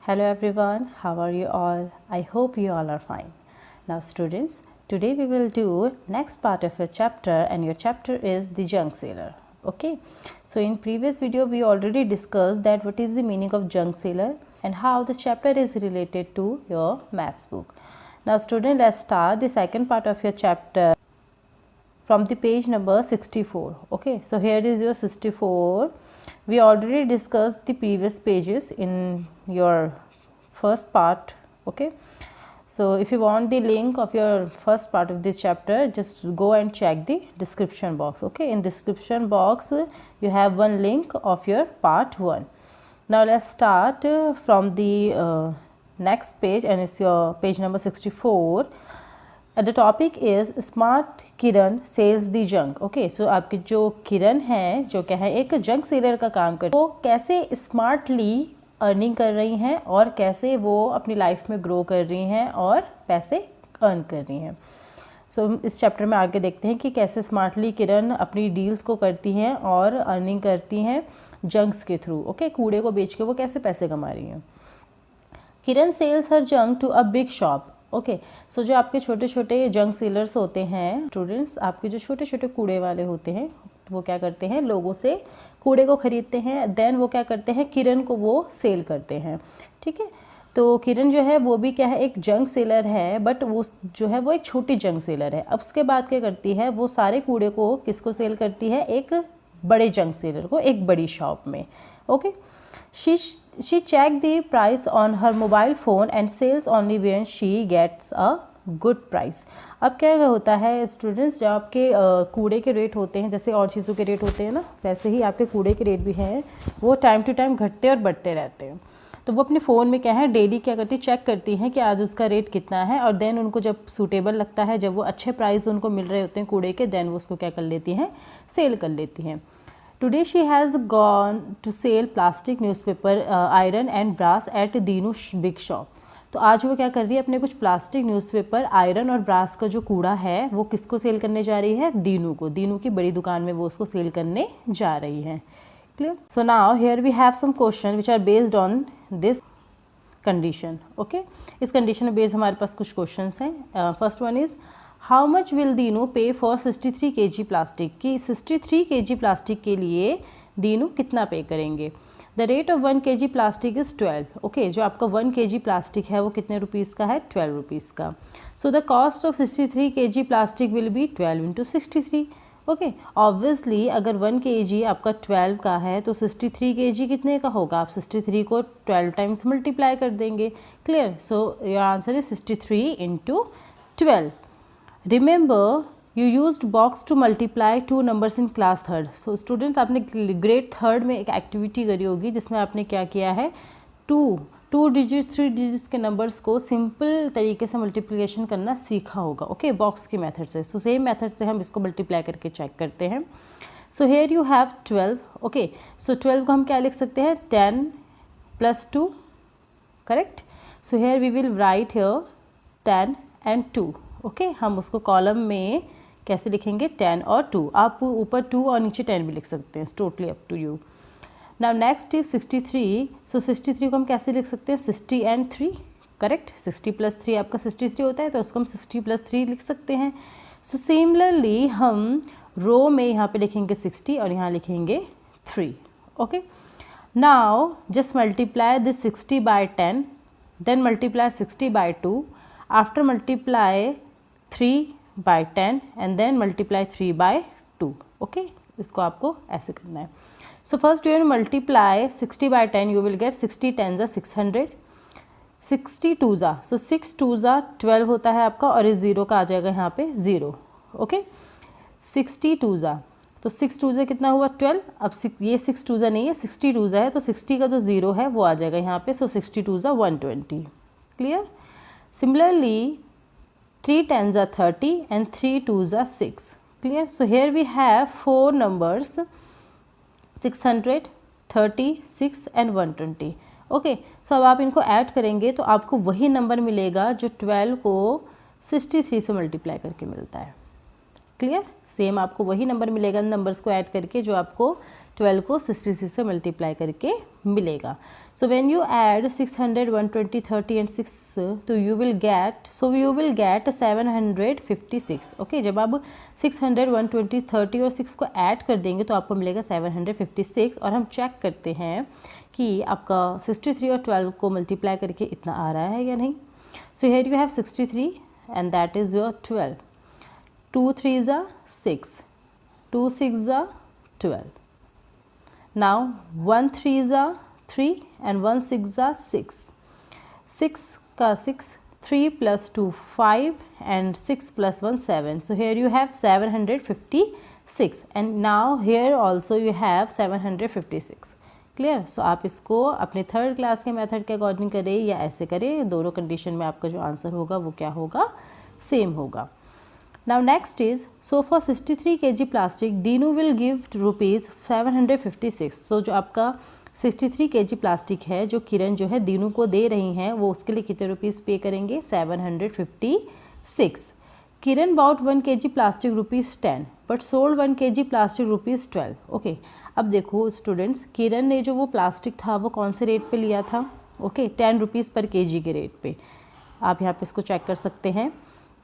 Hello everyone, how are you all? I hope you all are fine. Now students, today we will do next part of your chapter, and your chapter is the junk sailor. Okay, so in previous video we already discussed that what is the meaning of junk sailor and how this chapter is related to your maths book. Now student, let's start the second part of your chapter from the page number 64. Okay, so here is your 64. We already discussed the previous pages in your first part. Okay, so if you want the link of your first part of the chapter, just go and check the description box. Okay, in description box you have one link of your part 1. Now let's start from the next page, and it's your page number 64. And the topic is smart Kiran sells the junk. Okay, so आपकी जो किरण है, जो क्या है, एक junk seller का काम करती है, वो कैसे स्मार्टली अर्निंग कर रही हैं और कैसे वो अपनी लाइफ में ग्रो कर रही हैं और पैसे अर्न कर रही हैं. सो इस चैप्टर में आगे देखते हैं कि कैसे स्मार्टली किरण अपनी डील्स को करती हैं और अर्निंग करती हैं जंक्स के थ्रू. ओके, कूड़े को बेच के वो कैसे पैसे कमा रही हैं. Kiran sells her junk to a big shop. Okay, so जो आपके छोटे छोटे जंक सेलर्स होते हैं स्टूडेंट्स, आपके जो छोटे छोटे कूड़े वाले होते हैं, वो क्या करते हैं, लोगों से कूड़े को खरीदते हैं. देन वो क्या करते हैं, किरण को वो सेल करते हैं. ठीक है, तो किरण जो है वो भी क्या है, एक जंक सेलर है, बट वो जो है वो एक छोटी जंक सेलर है. अब उसके बाद क्या करती है, वो सारे कूड़े को किसको सेल करती है, एक बड़े जंक सेलर को, एक बड़ी शॉप में. Okay, she checked the price on her mobile phone and sells only when she gets a good price. अब क्या होता है स्टूडेंट्स, जो आपके कूड़े के रेट होते हैं, जैसे और चीज़ों के रेट होते हैं ना, वैसे ही आपके कूड़े के रेट भी हैं, वो टाइम टू टाइम घटते और बढ़ते रहते हैं. तो वो अपने फ़ोन में क्या है, डेली क्या करती, चेक करती हैं कि आज उसका रेट कितना है, और देन उनको जब सूटेबल लगता है, जब वो अच्छे प्राइस उनको मिल रहे होते हैं कूड़े के, देन वो उसको क्या कर लेती हैं, सेल कर लेती हैं. Today she has gone to sell plastic newspaper, iron and brass at Dinu big shop. तो आज वो क्या कर रही है, अपने कुछ प्लास्टिक न्यूज़पेपर, आयरन और ब्रास का जो कूड़ा है वो किसको सेल करने जा रही है, दीनू को. दीनू की बड़ी दुकान में वो उसको सेल करने जा रही है. Clear. So now here we have some question which are based on this condition. Okay, इस कंडीशन में बेस्ड हमारे पास कुछ क्वेश्चन हैं. First one is how much will Dinu pay for 63 kg plastic. की 63 kg प्लास्टिक के लिए दीनू कितना पे करेंगे. The rate of 1 kg plastic is 12. Okay, जो आपका 1 kg प्लास्टिक है वो कितने रुपीज़ का है, 12 रुपीज़ का. So the cost of 63 kg plastic will be 12 into 63. Okay, obviously अगर 1 kg आपका 12 का है तो 63 kg कितने का होगा, आप 63 को 12 टाइम्स मल्टीप्लाई कर देंगे. Clear. So your answer is 63 into 12. Remember you used box to multiply two numbers in class third. So students, आपने ग्रेड थर्ड में एक एक्टिविटी करी होगी जिसमें आपने क्या किया है, टू डिजिट्स 3 डिजिट्स के नंबर्स को सिंपल तरीके से मल्टीप्लिकेशन करना सीखा होगा. ओके, बॉक्स के मेथड से. सो सेम मेथड से हम इसको मल्टीप्लाई करके चेक करते हैं. So here you have 12. Okay, so 12 को हम क्या लिख सकते हैं, 10 + 2. Correct. So here we will write here 10 and 2. Okay, हम उसको कॉलम में कैसे लिखेंगे, 10 और 2. आप ऊपर 2 और नीचे 10 भी लिख सकते हैं, totally up to you. Now next is 63. So 63 को हम कैसे लिख सकते हैं, 60 and 3. करेक्ट. 60 + 3 आपका 63 होता है, तो उसको हम 60 + 3 लिख सकते हैं. सो सिमिलरली हम रो में यहाँ पे लिखेंगे 60 और यहाँ लिखेंगे 3. Okay, now just multiply this 60 by 10, then multiply 60 by 2. After multiply 3 by 10 and then multiply 3 by 2. Okay, इसको आपको ऐसे करना है. So first you multiply 60 by 10, you will get 60 10s are 600, 60 2s are, so 6 2s are 12 होता है आपका, और इस 0 का आ जाएगा यहाँ पे 0. ओके, 60 2s are, तो 6 2s कितना हुआ, 12. अब ये 6 2s नहीं है, 60 2s है, तो 60 का जो 0 है वो आ जाएगा यहाँ पे. सो 60 2s are 120. Clear. Similarly 3 10s are 30 and 3 2s are 6. Clear. So here we have 4 numbers, 600, 30, 6 and 120. Okay, सो अब आप इनको ऐड करेंगे तो आपको वही नंबर मिलेगा जो 12 को 63 से मल्टीप्लाई करके मिलता है. क्लियर, सेम आपको वही नंबर मिलेगा नंबर्स को ऐड करके जो आपको 12 को 63 से मल्टीप्लाई करके मिलेगा. So when you add 600, 120, 30 and 6, तो you will get 756. Okay, जब आप 600, 120, 30 और 6 को ऐड कर देंगे तो आपको मिलेगा 756. और हम चेक करते हैं कि आपका 63 और 12 को मल्टीप्लाई करके इतना आ रहा है या नहीं. So here you have 63 and that is your 12. 2 3s are 6, 2 6s are 12. Now 1 3s are 3 and 1 6s are 6. 6 का 6, 3 plus 2 5 and 6 plus 1 7. So here you have 756 and now here also you have 756. Clear. सो आप इसको अपने third class के method के according करें या ऐसे करें, दोनों कंडीशन में आपका जो आंसर होगा वो क्या होगा, सेम होगा. Now next is, so for 63 kg plastic Dinu will give rupees 756. तो जो आपका 63 kg प्लास्टिक है जो किरण जो है दीनू को दे रही हैं वो उसके लिए कितने रुपीज़ पे करेंगे, 756. किरण bought 1 kg plastic ₹10 but sold 1 kg plastic ₹12. Okay, अब देखो स्टूडेंट्स, किरण ने जो वो प्लास्टिक था वो कौन से रेट पे लिया था, ओके, 10 रुपीज़ पर kg के रेट पे. आप यहाँ पे इसको चेक कर सकते हैं.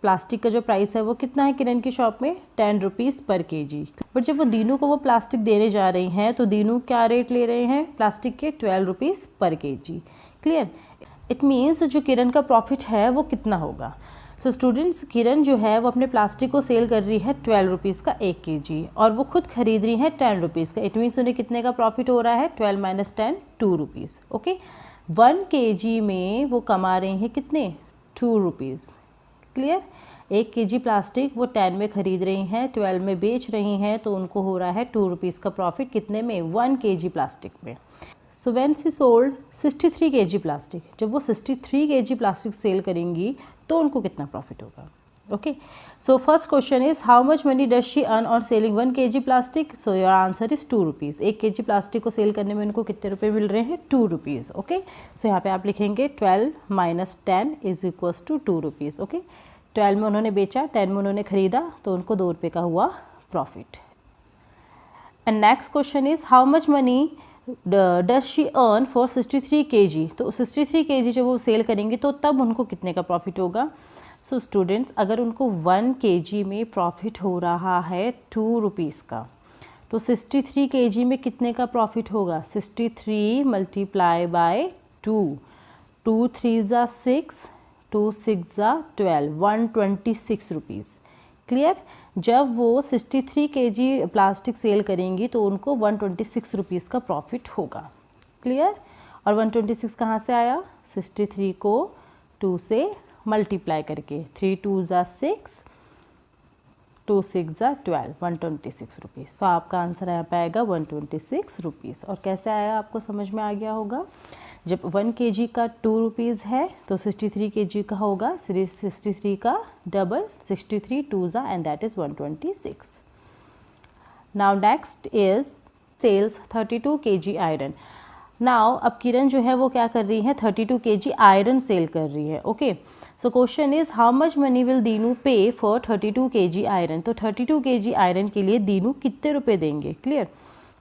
प्लास्टिक का जो प्राइस है वो कितना है किरण की शॉप में, 10 रुपीज़ पर kg. बट जब वो दीनू को वो प्लास्टिक देने जा रही हैं तो दीनू क्या रेट ले रहे हैं प्लास्टिक के, 12 रुपीज़ पर kg. क्लियर. इट मीन्स जो किरण का प्रॉफिट है वो कितना होगा. सो स्टूडेंट्स, किरण जो है वो अपने प्लास्टिक को सेल कर रही है 12 रुपीज़ का 1 kg और वो खुद खरीद रही है 10 रुपीज़ का. इट मीन्स उन्हें कितने का प्रॉफिट हो रहा है, 12 - 10 2 रुपीज़. ओके, 1 kg में वो कमा रहे हैं कितने, 2 रुपीज़. क्लियर. 1 kg प्लास्टिक वो 10 में खरीद रही हैं, 12 में बेच रही हैं, तो उनको हो रहा है 2 रुपीज़ का प्रॉफिट कितने में, 1 kg प्लास्टिक में. So when she sold 63 kg plastic, जब वो 63 kg प्लास्टिक सेल करेंगी तो उनको कितना प्रॉफिट होगा. Okay, so first question is how much money does she earn on selling 1 kg plastic. So your answer is 2 rupees. 1 kg plastic को cell करने में उनको कितने रुपए मिल रहे हैं, 2 रुपीज़. ओके, सो यहाँ पे आप लिखेंगे 12 - 10 is equals to 2 rupees. Okay, 12 में उन्होंने बेचा, 10 में उन्होंने खरीदा, तो उनको 2 रुपये का हुआ profit. And next question is how much money does she earn for 63 kg. तो 63 kg जब वो सेल करेंगी तो तब उनको कितने का प्रॉफिट होगा. सो स्टूडेंट्स, अगर उनको 1 kg में प्रॉफिट हो रहा है 2 रुपीज़ का, तो 63 kg में कितने का प्रॉफिट होगा, 63 multiply by 2. 2 3s are 6, 2 6s are 12, 126 rupees. Clear. जब वो 63 kg प्लास्टिक सेल करेंगी तो उनको 126 रुपीज़ का प्रॉफिट होगा. क्लियर. और 126 कहाँ से आया, 63 को 2 से मल्टीप्लाई करके, 3 2s are 6, 2 6s are 12, 126 rupees. सो आपका आंसर यहाँ पे आएगा 126 रुपीज़. और कैसे आया आपको समझ में आ गया होगा. जब 1 kg का 2 रुपीज़ है तो 63 kg का होगा 63 का double, 63 2s are and that is 126. Now next is sells 32 kg iron. Now अब किरण जो है वो क्या कर रही है, 32 kg आयरन सेल कर रही है. Okay, so question is how much money will Dinu pay for 32 kg iron. तो 32 kg आयरन के लिए दीनू कितने रुपए देंगे. क्लियर.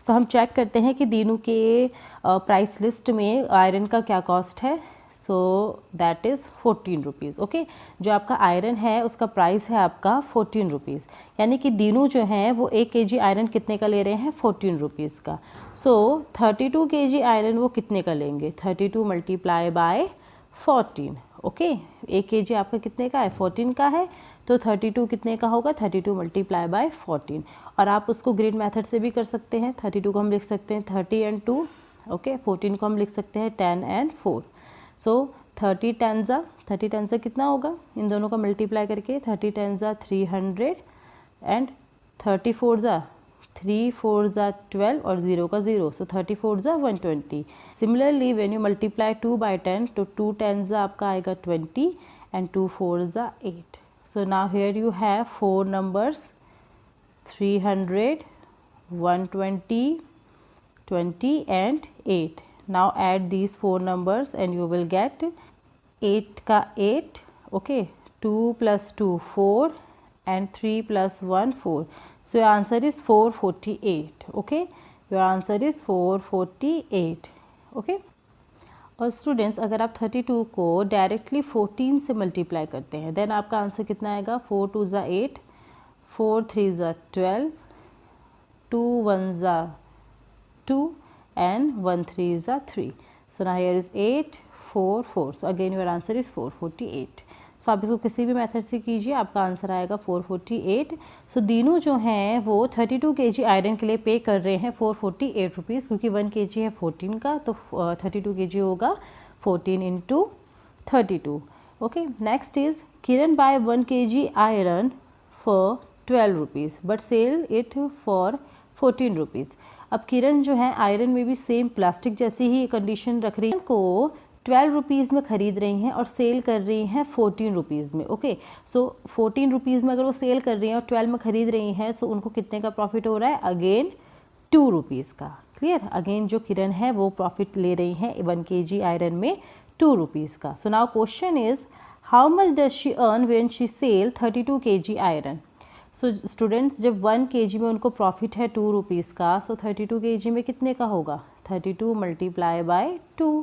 सो हम चेक करते हैं कि दीनू के प्राइस लिस्ट में आयरन का क्या कॉस्ट है. सो दैट इज़ 14 रुपीज़. ओके, जो आपका आयरन है उसका प्राइस है आपका 14 रुपीज़. यानी कि दीनू जो हैं वो 1 kg आयरन कितने का ले रहे हैं, 14 रुपीज़ का. सो 32 kg आयरन वो कितने का लेंगे, 32 मल्टीप्लाई बाय 14. ओके, 1 kg आपका कितने का है, 14 का है, तो 32 कितने का होगा, 32 मल्टीप्लाई बाय 14. और आप उसको ग्रेड मेथड से भी कर सकते हैं. 32 को हम लिख सकते हैं 30 and 2. ओके, 14 को हम लिख सकते हैं 10 and 4. सो 30 10 से कितना होगा, इन दोनों का मल्टीप्लाई करके 30 10 300 एंड 30 4 3 4 12 और 0 का 0. सो 30 4 120. Similarly when you multiply 2 by 10 तो 2 10 आपका आएगा 20 and 2 4 8. So now here you have 4 numbers, 300, 120, 20 and 8. Now add these 4 numbers and you will get 8 का 8. Okay, 2 plus 2 4 and 3 plus 1 4. So your answer is 448. Okay, your answer is 448. Okay. और students अगर आप 32 को directly 14 से multiply करते हैं then आपका answer कितना आएगा? 4 2 ज़ा 8, 4 3 ज़ा 12, 2 1 ज़ा 2 and 1 3 ज़ा 3. So now here is 8 4 4. So again your answer is 448. सो आप इसको किसी भी मेथड से कीजिए, आपका आंसर आएगा 448. सो दीनू जो हैं वो 32 kg आयरन के लिए पे कर रहे हैं 448 रुपीज़, क्योंकि 1 kg है 14 का, तो 32 kg होगा 14 into 32. Okay, next is Kiran buy 1 kg iron for 12 rupees but sell it for 14 rupees. अब किरण जो है आयरन में भी सेम प्लास्टिक जैसी ही कंडीशन रख रही है, को 12 रुपीज़ में ख़रीद रही हैं और सेल कर रही हैं 14 रुपीज़ में. ओके, सो 14 रुपीज़ में अगर वो सेल कर रही हैं और 12 में ख़रीद रही हैं, सो उनको कितने का प्रॉफिट हो रहा है? अगेन 2 रुपीज़ का. क्लियर? अगेन जो किरण है वो प्रॉफिट ले रही हैं 1 kg आयरन में 2 रुपीज़ का. So now question is how much does she earn when she sell 32 kg iron. So students जब 1 kg में उनको प्रॉफिट है 2 रुपीज़ का, सो 32 kg में कितने का होगा? 32 मल्टीप्लाई बाय 2.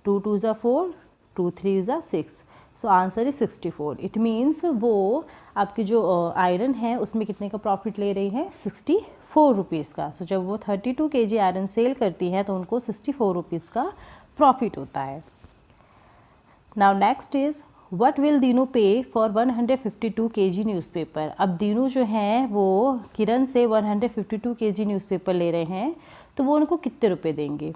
2 2 ज़ा 4, 2 3 ज़ा 6. सो आंसर इज 64. इट मीन्स वो आपकी जो आयरन है उसमें कितने का प्रॉफिट ले रही हैं? 64 रुपीज़ का. सो जब वो 32 kg आयरन सेल करती हैं तो उनको 64 रुपीज़ का प्रॉफिट होता है. Now next is what will Dinu pay for 152 kg newspaper. अब दीनू जो हैं वो किरण से 152 kg न्यूज़पेपर ले रहे हैं, तो वो उनको कितने रुपए देंगे?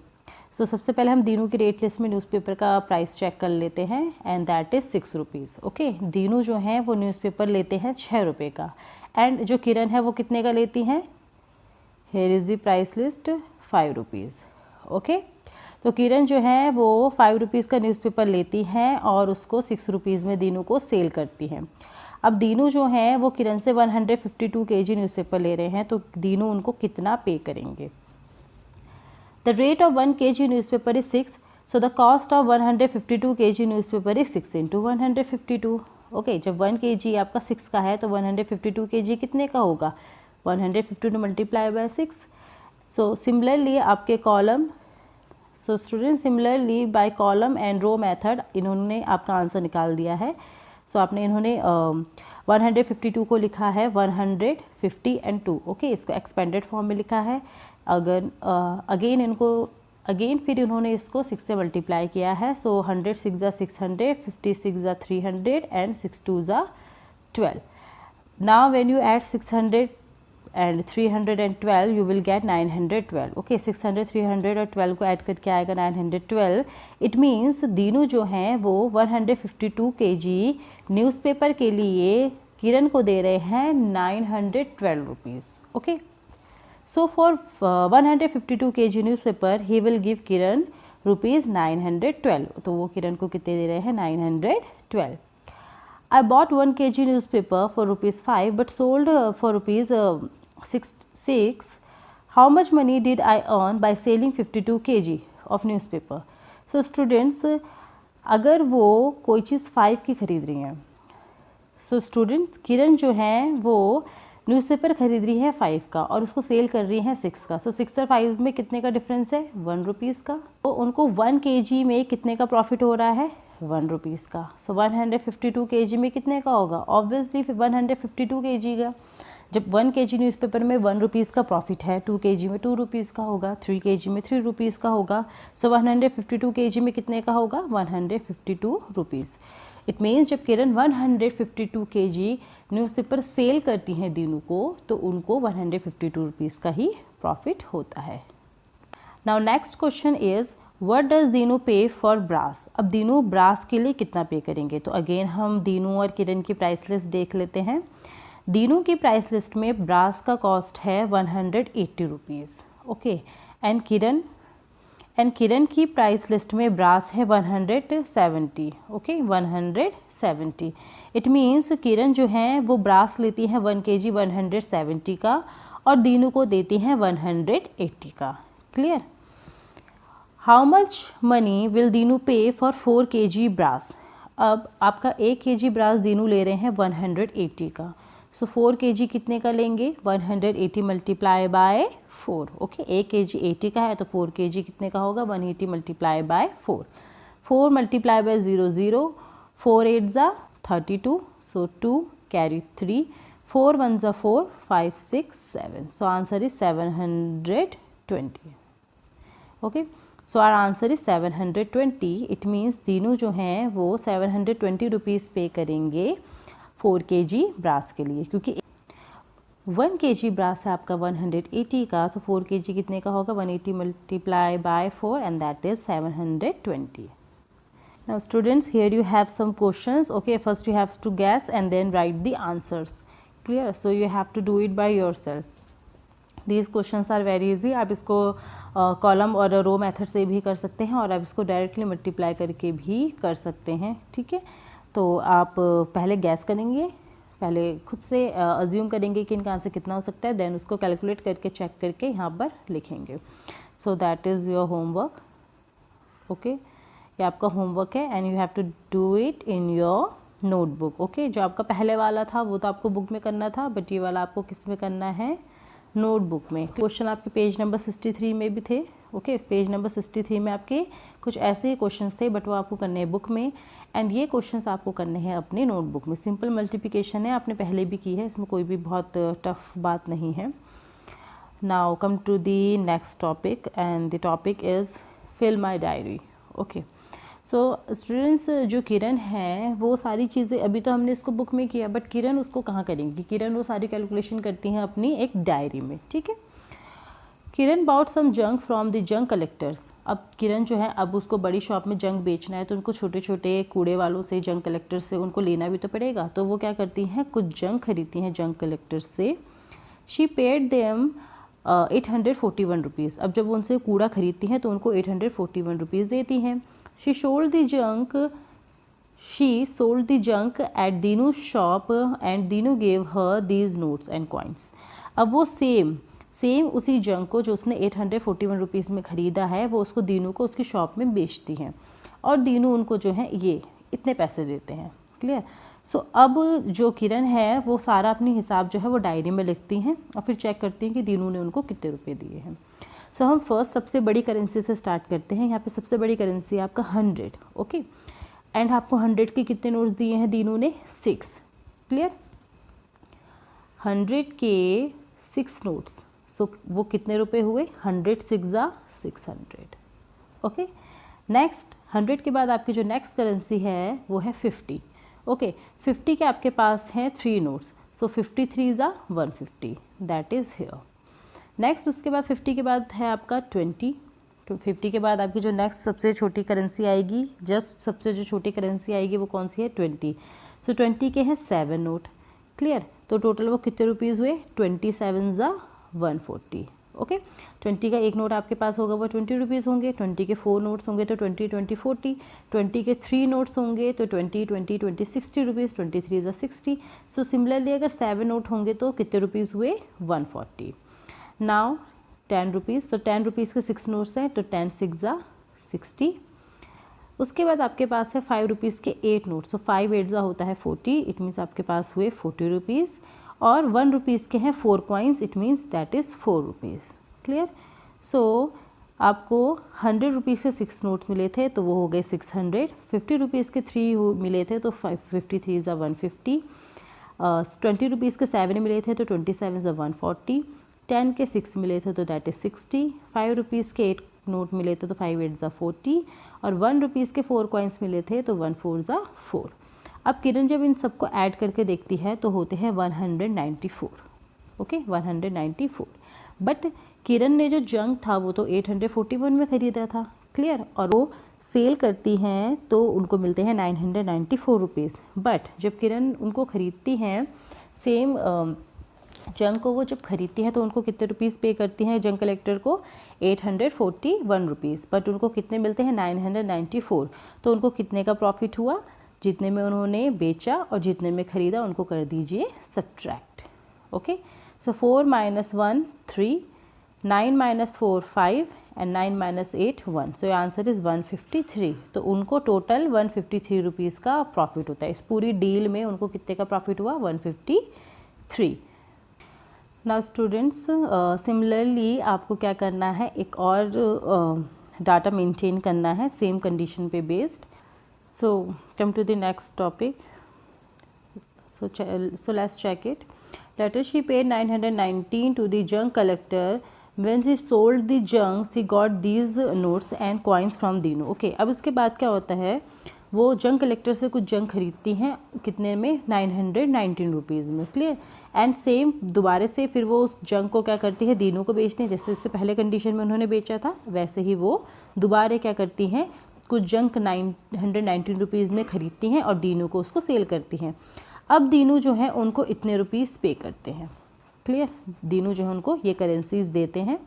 सो सबसे पहले हम दीनू की रेट लिस्ट में न्यूज़पेपर का प्राइस चेक कर लेते हैं and that is 6 rupees. Okay, Dinu जो हैं वो न्यूज़पेपर लेते हैं 6 रुपये का, एंड जो किरण है वो कितने का लेती हैं? Here is the price list 5 rupees. Okay, तो किरण जो है वो 5 रुपीज़ का न्यूज़पेपर लेती हैं और उसको 6 रुपीज़ में दीनू को सेल करती हैं. अब दीनू जो हैं वो किरण से 152 kg न्यूज़पेपर ले रहे हैं, तो दीनू उनको कितना पे करेंगे? The rate of 1 kg newspaper is 6, so the cost of 152 kg newspaper is 6 into 152. Okay, जब 1 kg आपका 6 का है तो 152 kg कितने का होगा? 152 मल्टीप्लाई बाय 6. सो सिमिलरली आपके column, so student similarly by column and row method इन्होंने आपका आंसर निकाल दिया है. सो आपने इन्होंने 152 को लिखा है 150 एंड 2. ओके, इसको एक्सपेंडेड फॉर्म में लिखा है. अगर अगेन फिर उन्होंने इसको 6 से मल्टीप्लाई किया है. सो 100 6 ज़ा 600, 50 6 ज़ा 300 एंड 6 2 ज़ा 12. Now when you add 600 and 312 you will get 912. Okay, 600 300 और 12 को ऐड करके आएगा 912. इट मीन्स दीनू जो हैं वो 152 kg न्यूज़पेपर के लिए किरण को दे रहे हैं 912 rupees. Okay, so for 152 kg newspaper he will give Kiran rupees 912. तो वो किरण को कितने दे रहे हैं? 912. I bought 1 kg newspaper for rupees 5 but sold for rupees 6. How much money did I earn by selling 52 kg of newspaper? So students, अगर वो कोई चीज़ 5 की खरीद रही हैं, so students किरण जो हैं वो न्यूज़पेपर खरीद रही है 5 का और उसको सेल कर रही है 6 का. सो 6 और 5 में कितने का डिफरेंस है? 1 रुपीज़ का. तो उनको 1 kg में कितने का प्रॉफिट हो रहा है? 1 रुपीज़ का. सो 152 kg में कितने का होगा? ऑब्वियसली 152 kg का. जब 1 kg न्यूज़पेपर में 1 रुपीज़ का प्रॉफिट है, 2 kg में 2 रुपीज़ का होगा, 3 kg में 3 रुपीज़ का होगा. सो 152 kg में कितने का होगा? 152 रुपीज़. इट मीन्स जब किरण 152 kg न्यूज़पेपर सेल करती हैं दीनू को, तो उनको 152 रुपीज़ का ही प्रॉफिट होता है. Now next question is what does Dinu pay for brass. अब दीनू ब्रास के लिए कितना पे करेंगे? तो अगेन हम दीनू और किरण की प्राइस लिस्ट देख लेते हैं. दीनू की प्राइस लिस्ट में ब्रास का कॉस्ट है 180 रुपीज़. ओके, एंड किरण की प्राइस लिस्ट में ब्रास है 170. ओके, 170. इट मीन्स किरण जो हैं वो ब्रास लेती हैं 1 kg 170 का और दीनू को देती हैं 180 का. Clear? How much money will Dinu pay for 4 kg brass. अब आपका 1 kg ब्रास दीनू ले रहे हैं 180 का. सो 4 kg कितने का लेंगे, 180 मल्टीप्लाई बाय 4। ओके, 1 kg 80 का है तो 4 kg कितने का होगा, 180 मल्टीप्लाई बाय 4। 4 मल्टीप्लाई बाय 0 0, 4 8 ज़ा 32, सो 2 कैरी 3, 4 1 ज़ा 4, 5 6 7, so answer is 720। Okay, so our answer is 720। It means तीनों जो हैं वो 720 रुपीज़ पे करेंगे 4 kg ब्रास के लिए, क्योंकि 1 kg ब्रास है आपका 180 का, तो 4 kg कितने का होगा, 180 multiply by 4 and that is 720। Now students, here you have some questions. Okay, first you have to guess and then write the answers. Clear? So you have to do it by yourself. These questions are very easy. आप इसको column और रो method से भी कर सकते हैं और आप इसको डायरेक्टली मल्टीप्लाई करके भी कर सकते हैं। ठीक है, तो आप पहले गैस करेंगे, पहले खुद से अज्यूम करेंगे कि इनका आंसर कितना हो सकता है, देन उसको कैलकुलेट करके चेक करके यहाँ पर लिखेंगे। So that is your homework. Okay, ये आपका होमवर्क है and you have to do it in your notebook. Okay, जो आपका पहले वाला था वो तो आपको बुक में करना था, बट ये वाला आपको किस में करना है, नोटबुक में। क्वेश्चन आपके पेज नंबर 63 में भी थे। ओके, पेज नंबर 63 में आपके कुछ ऐसे ही क्वेश्चंस थे, बट वो आपको करने हैं बुक में, एंड ये क्वेश्चंस आपको करने हैं अपनी नोटबुक में। सिंपल मल्टीप्लिकेशन है, आपने पहले भी की है, इसमें कोई भी बहुत टफ बात नहीं है। Now come to the next topic and the topic is fill my diary. Okay, so students, जो किरण है वो सारी चीज़ें, अभी तो हमने इसको बुक में किया, बट किरण उसको कहाँ करेंगी, किरण वो सारी कैलकुलेशन करती हैं अपनी एक डायरी में। ठीक है, Kiran bought some junk from the junk collectors. अब किरण जो है, अब उसको बड़ी शॉप में जंक बेचना है, तो उनको छोटे छोटे कूड़े वालों से, जंक कलेक्टर से उनको लेना भी तो पड़ेगा, तो वो क्या करती हैं, कुछ जंक खरीदती हैं जंक कलेक्टर से। She paid them 841 rupees. अब जब वो उनसे कूड़ा खरीदती हैं तो उनको 841 रुपीज़ देती हैं। She sold the junk at Dinu's shop and Dinu gave her these notes and coins. अब वो सेम उसी जंक को जो उसने 841 रुपीज़ में ख़रीदा है, वो उसको दीनू को उसकी शॉप में बेचती हैं और दीनू उनको जो है ये इतने पैसे देते हैं। क्लियर? सो अब जो किरण है वो सारा अपनी हिसाब जो है वो डायरी में लिखती हैं और फिर चेक करती हैं कि दीनू ने उनको कितने रुपए दिए हैं। सो हम फर्स्ट सबसे बड़ी करेंसी से स्टार्ट करते हैं। यहाँ पे सबसे बड़ी करेंसी है आपका 100। ओके, एंड आपको 100 के कितने नोट्स दिए हैं दीनू ने, 6। क्लियर? 100 के 6 नोट्स, सो वो कितने रुपए हुए, 100 6 600। ओके, नेक्स्ट 100 के बाद आपकी जो नेक्स्ट करेंसी है वो है 50। ओके, 50 के आपके पास हैं 3 notes, so 53 150, that is here. Next उसके बाद 50 के बाद है आपका 20। तो 50 के बाद आपकी जो नेक्स्ट सबसे छोटी करेंसी आएगी, जस्ट सबसे जो छोटी करेंसी आएगी वो कौन सी है, 20। सो 20 के हैं 7 नोट। क्लियर? तो टोटल वो कितने रुपीज़ हुए, 27 140। ओके, 20 का एक नोट आपके पास होगा वो 20 रुपीज़ होंगे, 20 के 4 नोट्स होंगे तो 20 20 40, 20 के 3 नोट्स होंगे तो 20 20 20 60 रुपीज़, 23 60। सो सिमिलरली अगर 7 नोट होंगे तो कितने रुपीज़ हुए, 140। नाउ 10 रुपीज़, तो 10 रुपीज़ के 6 नोट्स हैं तो 10 6 60। उसके बाद आपके पास है 5 रुपीज़ के 8 नोट्स, तो 5 8 होता है 40, इट मीन्स आपके पास हुए 40 रुपीज़। और 1 रुपीज़ के हैं 4 coins, it means that is 4 rupees. Clear? So आपको 100 रुपीज़ के 6 नोट्स मिले थे तो वो हो गए 600। 50 रुपीज़ के 3 मिले थे तो 53 150। 20 रुपीज़ के 7 मिले थे तो 27 140। 10 के 6 मिले थे तो दैट इज़ 60। 5 रुपीज़ के 8 नोट मिले थे तो 5 8 40। और 1 रुपीज़ के 4 कॉइन्स मिले थे तो 1 4 4। अब किरण जब इन सबको ऐड करके देखती है तो होते हैं 194। ओके, 194। बट किरण ने जो जंक था वो तो 841 में ख़रीदा था। क्लियर? और वो सेल करती हैं तो उनको मिलते हैं 994 रुपीज़। बट जब किरण उनको ख़रीदती हैं, सेम जंक को वो जब खरीदती हैं तो उनको कितने रुपीज़ पे करती हैं जंक कलेक्टर को, 841 रुपीज़। बट उनको कितने मिलते हैं, 994। तो उनको कितने का प्रॉफिट हुआ, जितने में उन्होंने बेचा और जितने में ख़रीदा उनको कर दीजिए subtract. Okay, so 4 - 1 3, 9 - 4 5 and 9 - 8 1। So answer is 153। तो उनको टोटल 153 रुपीज़ का प्रॉफिट होता है। इस पूरी डील में उनको कितने का प्रॉफिट हुआ, 153 3। नाउ स्टूडेंट्स सिमिलरली आपको क्या करना है, एक और डाटा मेंटेन करना है सेम कंडीशन पे based. So come to the next topic. So let's check it. Later she paid 919 to the junk collector. When she sold the junk, she got these notes and coins from Dinu. Okay, अब इसके बाद क्या होता है, वो junk collector से कुछ junk खरीदती हैं, कितने में, 919 रुपीज़ में। क्लियर। एंड सेम दोबारा से फिर वो उस जंक को क्या करती है, दीनू को बेचती हैं। जैसे इससे पहले कंडीशन में उन्होंने बेचा था, वैसे ही वो दोबारा क्या करती हैं, कुछ जंक 919 रुपीज़ में खरीदती हैं और दीनू को उसको सेल करती हैं। अब दीनू जो है उनको इतने रुपीज़ पे करते हैं। क्लियर। दीनू जो है उनको ये करेंसीज देते हैं।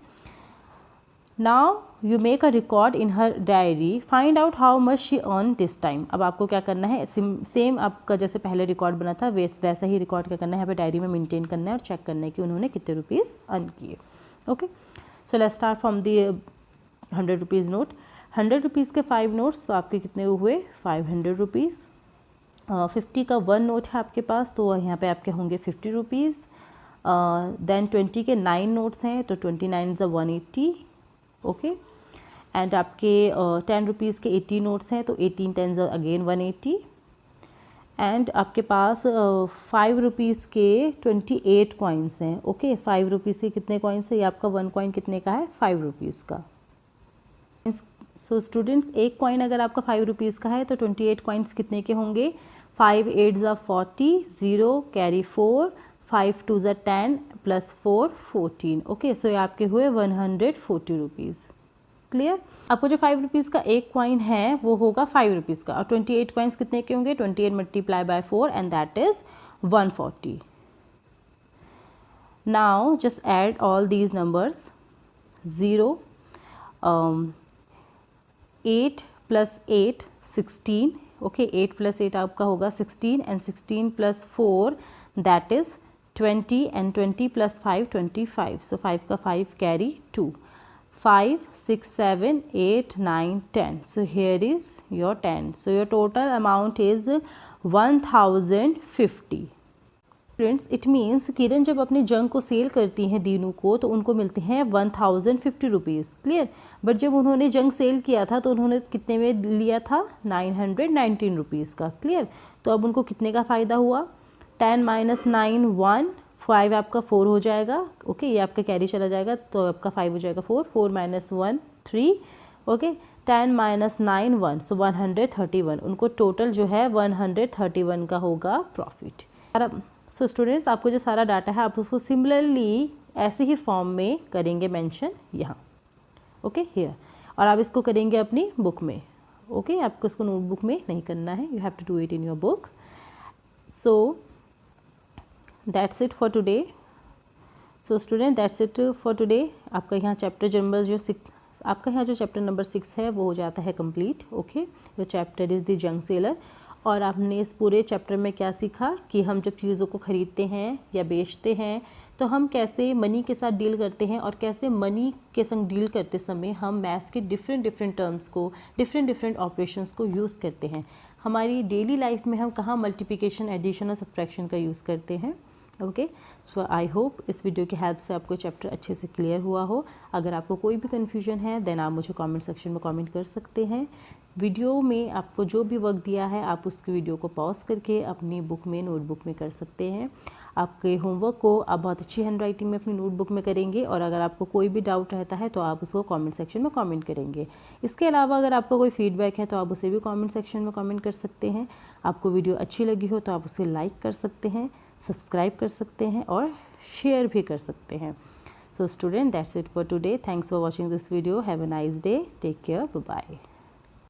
Now you make a record in her diary, find out how much she earn this time. अब आपको क्या करना है, सेम आपका जैसे पहले रिकॉर्ड बना था वैसा ही रिकॉर्ड क्या करना है, यहाँ पे डायरी में मेंटेन करना है और चेक करना है कि उन्होंने कितने रुपीज़ अर्न किए। Okay, so let's start from the 100 rupees note. 100 rupees के 5 नोट्स, तो आपके कितने हुए, 500 रुपीज़। 50 का 1 नोट है आपके पास, तो यहाँ पे आपके होंगे 50 रुपीज़। देन 20 के 9 नोट्स हैं, तो 29 ज़ा 180। ओके, एंड आपके 10 रुपीज़ के 80 नोट्स हैं, तो 18 10 ज़ा अगेन 180। एंड आपके पास 5 रुपीज़ के 28 कॉइन्स हैं। ओके, 5 रुपीज़ के कितने कॉइन्स है, ये आपका 1 कॉइन कितने का है, 5 रुपीज़ का। सो स्टूडेंट्स, एक कॉइन अगर आपका 5 रुपीज़ का है तो 28 कॉइन्स कितने के होंगे, 5 8 ज़ा 40, 0 कैरी 4, 5 2 ज़ा 10 प्लस 4 14। ओके, सो ये आपके हुए 140 रुपीज़। क्लियर। आपको जो 5 रुपीज़ का एक कॉइन है वो होगा 5 रुपीज़ का, और 28 कॉइन्स कितने के होंगे, 28 multiply by 4 and that is 140। Now just add all these numbers. 0 8 plus 8 16। Okay, 8 plus 8 आपका होगा 16 and 16 plus 4 that is 20 and 20 plus 5 25। So 5 का 5 carry 2, 5 6 7 8 9 10। So here is your 10। So your total amount is 1050। Friends, it means Kiran जब अपने junk को cell करती हैं दीनू को, तो उनको मिलते हैं 1050 रुपीज़। क्लियर। बट जब उन्होंने जंक सेल किया था तो उन्होंने कितने में लिया था, 919 रुपीज़ का। क्लियर। तो अब उनको कितने का फ़ायदा हुआ, 10 - 9 1, 5 आपका 4 हो जाएगा। ओके, ये आपका कैरी चला जाएगा, तो आपका 5 हो जाएगा 4, 4 - 1 3। ओके, 10 - 9 1, सो 131। उनको टोटल जो है 131 का होगा प्रॉफिट। सो स्टूडेंट्स, आपको जो सारा डाटा है आप उसको सिमिलरली ऐसे ही फॉर्म में करेंगे मेंशन यहाँ। ओके, हियर, और आप इसको करेंगे अपनी बुक में। ओके, आपको इसको नोटबुक में नहीं करना है, you have to do it in your book. So that's it for today. So student, that's it for today. आपका यहाँ चैप्टर नंबर आपका यहाँ जो चैप्टर नंबर 6 है वो हो जाता है complete. Okay, your chapter is the junk seller. और आपने इस पूरे चैप्टर में क्या सीखा कि हम जब चीज़ों को ख़रीदते हैं या बेचते हैं तो हम कैसे मनी के साथ डील करते हैं, और कैसे मनी के संग डील करते समय हम मैथ्स के डिफरेंट टर्म्स को, डिफरेंट ऑपरेशंस को यूज़ करते हैं। हमारी डेली लाइफ में हम कहाँ मल्टीप्लिकेशन, एडिशन और सब्ट्रैक्शन का यूज़ करते हैं। ओके, सो आई होप इस वीडियो की हेल्प से आपको चैप्टर अच्छे से क्लियर हुआ हो। अगर आपको कोई भी कन्फ्यूजन है देन आप मुझे कमेंट सेक्शन में कमेंट कर सकते हैं। वीडियो में आपको जो भी वर्क दिया है आप उसकी वीडियो को पॉज करके अपनी बुक में, नोटबुक में कर सकते हैं। आपके होमवर्क को आप बहुत अच्छी हैंडराइटिंग में अपनी नोटबुक में करेंगे, और अगर आपको कोई भी डाउट रहता है तो आप उसको कमेंट सेक्शन में कमेंट करेंगे। इसके अलावा अगर आपको कोई फीडबैक है तो आप उसे भी कमेंट सेक्शन में कमेंट कर सकते हैं। आपको वीडियो अच्छी लगी हो तो आप उसे लाइक कर सकते हैं, सब्सक्राइब कर सकते हैं और शेयर भी कर सकते हैं। So student, that's it for today. Thanks for watching this video. Have a nice day. Take care. Bye bye.